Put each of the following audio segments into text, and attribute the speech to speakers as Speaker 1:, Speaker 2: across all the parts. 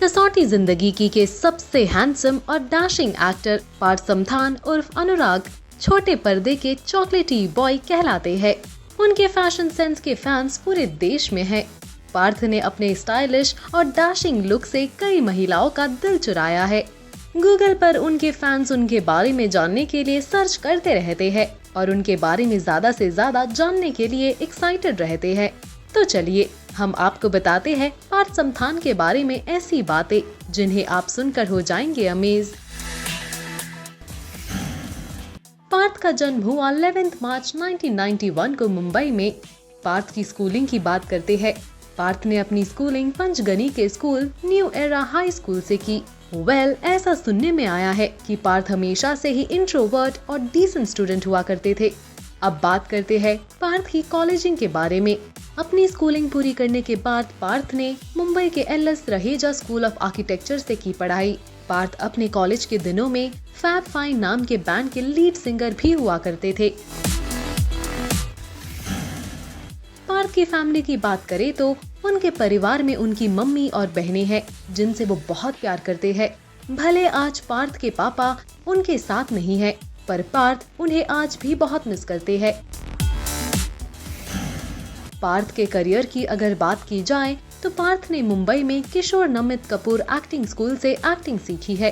Speaker 1: कसौटी जिंदगी की के सबसे हैंडसम और डैशिंग एक्टर पार्थ समथान उर्फ अनुराग छोटे पर्दे के चॉकलेटी बॉय कहलाते हैं। उनके फैशन सेंस के फैंस पूरे देश में हैं। पार्थ ने अपने स्टाइलिश और डैशिंग लुक से कई महिलाओं का दिल चुराया है। गूगल पर उनके फैंस उनके बारे में जानने के लिए सर्च करते रहते हैं और उनके बारे में ज्यादा से ज्यादा जानने के लिए एक्साइटेड रहते हैं। तो चलिए हम आपको बताते हैं पार्थ समथान के बारे में ऐसी बातें जिन्हें आप सुनकर हो जाएंगे अमेज। पार्थ का जन्म हुआ 11 मार्च 1991 को मुंबई में। पार्थ की स्कूलिंग की बात करते हैं। पार्थ ने अपनी स्कूलिंग पंचगनी के school new era high school से की। ऐसा सुनने में आया है कि पार्थ हमेशा से ही इंट्रोवर्ट और डिसेंट स्टूडेंट हुआ करते थे। अब बात करते हैं पार्थ की कॉलेजिंग के बारे में। अपनी स्कूलिंग पूरी करने के बाद पार्थ ने मुंबई के LS. Raheja school of architecture से की पढ़ाई। पार्थ अपने कॉलेज के दिनों में फैब फाइन नाम के बैंड के लीड सिंगर भी हुआ करते थे। पार्थ की फैमिली की बात करें तो उनके परिवार में उनकी मम्मी और बहनें हैं जिनसे वो बहुत प्यार करते हैं। भले आज पार्थ के पापा उनके साथ नहीं है, पर पार्थ उन्हें आज भी बहुत मिस करते हैं। पार्थ के करियर की अगर बात की जाए तो पार्थ ने मुंबई में किशोर नमित कपूर एक्टिंग स्कूल से एक्टिंग सीखी है।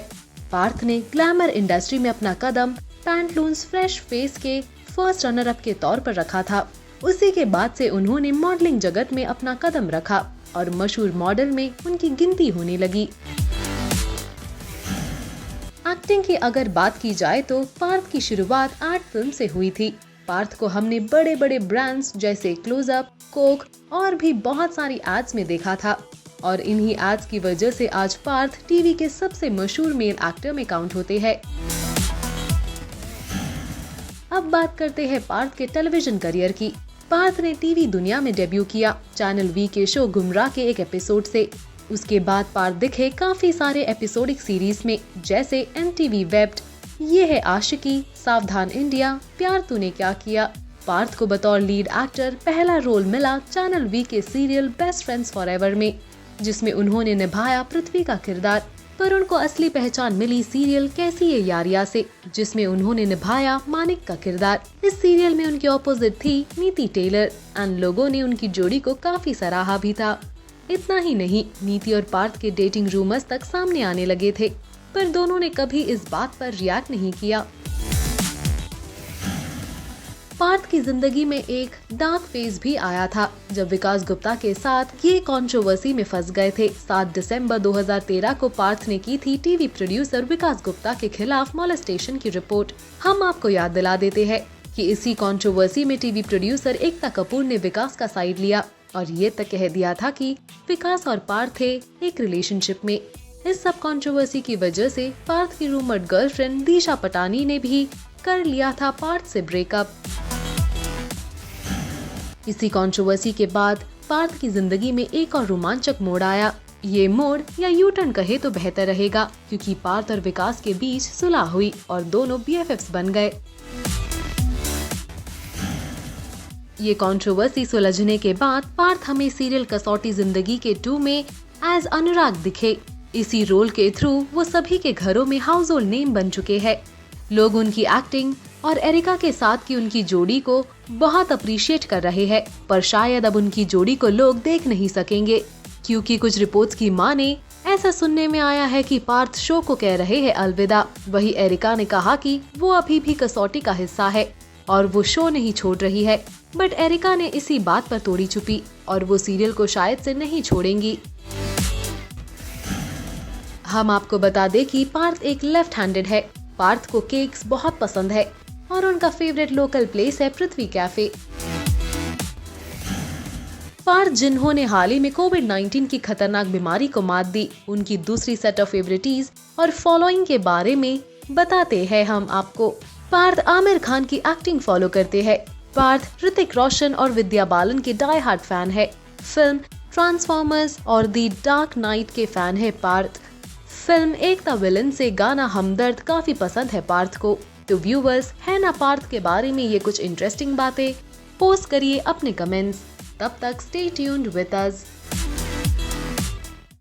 Speaker 1: पार्थ ने ग्लैमर इंडस्ट्री में अपना कदम पैंटलून्स फ्रेश फेस के फर्स्ट रनर अप के तौर पर रखा था। उसी के बाद से उन्होंने मॉडलिंग जगत में अपना कदम रखा और मशहूर मॉडल में उनकी गिनती होने लगी। एक्टिंग की अगर बात की जाए तो पार्थ की शुरुआत एड फिल्म से हुई थी। पार्थ को हमने बड़े बड़े ब्रांड्स जैसे क्लोजअप, कोक और भी बहुत सारी एड्स में देखा था और इन्हीं एड्स की वजह से आज पार्थ टीवी के सबसे मशहूर मेल एक्टर में काउंट होते हैं। अब बात करते हैं पार्थ के टेलीविजन करियर की। पार्थ ने टीवी दुनिया में डेब्यू किया चैनल वी के शो गुमराह के एक एपिसोड से। उसके बाद पार्थ दिखे काफी सारे एपिसोडिक सीरीज में जैसे MTV वेब्ड, ये है आशिकी, सावधान इंडिया, प्यार तूने क्या किया। पार्थ को बतौर लीड एक्टर पहला रोल मिला चैनल वी के सीरियल बेस्ट फ्रेंड्स फॉरएवर में, जिसमें उन्होंने निभाया पृथ्वी का किरदार। पर उनको असली पहचान मिली सीरियल कैसी ये यारिया से, जिसमें उन्होंने निभाया मानिक का किरदार। इस सीरियल में उनके ऑपोजिट थी नीति टेलर एंड लोगों ने उनकी जोड़ी को काफी सराहा भी था। इतना ही नहीं, नीति और पार्थ के डेटिंग रूमर्स तक सामने आने लगे थे, पर दोनों ने कभी इस बात पर रिएक्ट नहीं किया। पार्थ की जिंदगी में एक डार्क फेज भी आया था जब विकास गुप्ता के साथ ये कंट्रोवर्सी में फंस गए थे। 7 दिसंबर 2013 को पार्थ ने की थी टीवी प्रोड्यूसर विकास गुप्ता के खिलाफ मोलेस्टेशन की रिपोर्ट। हम आपको याद दिला देते हैं कि इसी कंट्रोवर्सी में टीवी प्रोड्यूसर एकता कपूर ने विकास का साइड लिया और ये तक कह दिया था कि विकास और पार्थ थे एक रिलेशनशिप में। इस सब कंट्रोवर्सी की वजह से पार्थ की रूमर्ड गर्लफ्रेंड दिशा पटानी ने भी कर लिया था पार्थ से ब्रेकअप। इसी कंट्रोवर्सी के बाद पार्थ की जिंदगी में एक और रोमांचक मोड़ आया। ये मोड़ या यू टर्न कहे तो बेहतर रहेगा, क्योंकि पार्थ और विकास के बीच सुलह हुई और दोनों BFFs बन गए। ये कंट्रोवर्सी सुलझने के बाद पार्थ हमें सीरियल कसौटी जिंदगी के 2 में एज अनुराग दिखे। इसी रोल के थ्रू वो सभी के घरों में हाउस होल्ड नेम बन चुके हैं। लोग उनकी एक्टिंग और एरिका के साथ की उनकी जोड़ी को बहुत अप्रिशिएट कर रहे हैं, पर शायद अब उनकी जोड़ी को लोग देख नहीं सकेंगे, क्योंकि कुछ रिपोर्ट्स की माने ऐसा सुनने में आया है कि पार्थ शो को कह रहे हैं अलविदा। वही एरिका ने कहा कि वो अभी भी कसौटी का हिस्सा है और वो शो नहीं छोड़ रही है, बट एरिका ने इसी बात पर तोड़ी चुपी और वो सीरियल को शायद से नहीं छोड़ेंगी। हम आपको बता दें कि पार्थ एक लेफ्ट हैंडेड है। पार्थ को केक्स बहुत पसंद है और उनका फेवरेट लोकल प्लेस है पृथ्वी कैफे। पार्थ जिन्होंने हाल ही में कोविड-19 की खतरनाक बीमारी को मात दी, उनकी दूसरी सेट ऑफ फेवरेटीज और फॉलोइंग के बारे में बताते हैं हम आपको। पार्थ आमिर खान की एक्टिंग फॉलो करते हैं। पार्थ ऋतिक रोशन और विद्या बालन के डाई हार्ड फैन है। फिल्म ट्रांसफॉर्मर्स और द डार्क नाइट के फैन है पार्थ। फिल्म एकता विलन से गाना हमदर्द काफी पसंद है पार्थ को। तो व्यूवर्स, है ना पार्थ के बारे में ये कुछ इंटरेस्टिंग बातें? पोस्ट करिए अपने कमेंट्स। तब तक स्टे ट्यून्ड विद अस।